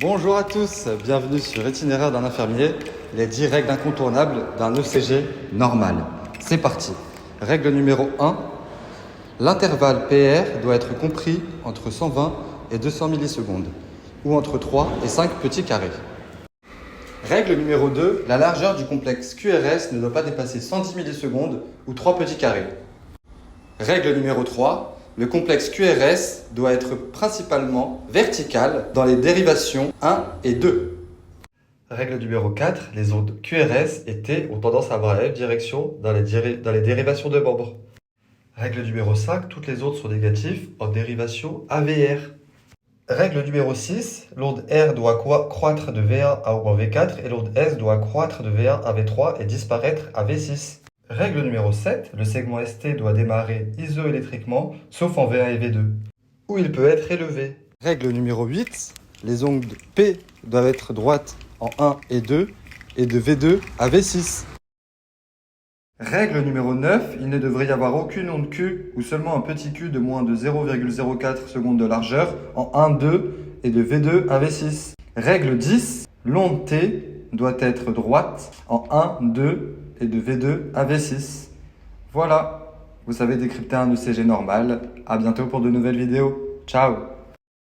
Bonjour à tous, bienvenue sur Itinéraire d'un infirmier, les 10 règles incontournables d'un ECG normal. C'est parti. Règle numéro 1, l'intervalle PR doit être compris entre 120 et 200 millisecondes, ou entre 3 et 5 petits carrés. Règle numéro 2, la largeur du complexe QRS ne doit pas dépasser 110 millisecondes ou 3 petits carrés. Règle numéro 3, le complexe QRS doit être principalement vertical dans les dérivations 1 et 2. Règle numéro 4, les ondes QRS et T ont tendance à avoir la même direction dans les dérivations de membres. Règle numéro 5, toutes les ondes sont négatives en dérivation AVR. Règle numéro 6, l'onde R doit croître de V1 à augment V4 et l'onde S doit croître de V1 à V3 et disparaître à V6. Règle numéro 7, le segment ST doit démarrer isoélectriquement, sauf en V1 et V2, où il peut être élevé. Règle numéro 8, les ondes P doivent être droites en 1 et 2, et de V2 à V6. Règle numéro 9, il ne devrait y avoir aucune onde Q, ou seulement un petit Q de moins de 0,04 secondes de largeur, en 1, 2, et de V2 à V6. Règle 10, l'onde T doit être droite en 1, 2, et de V2 à V6. Voilà, vous savez décrypter un ECG normal. À bientôt pour de nouvelles vidéos. Ciao!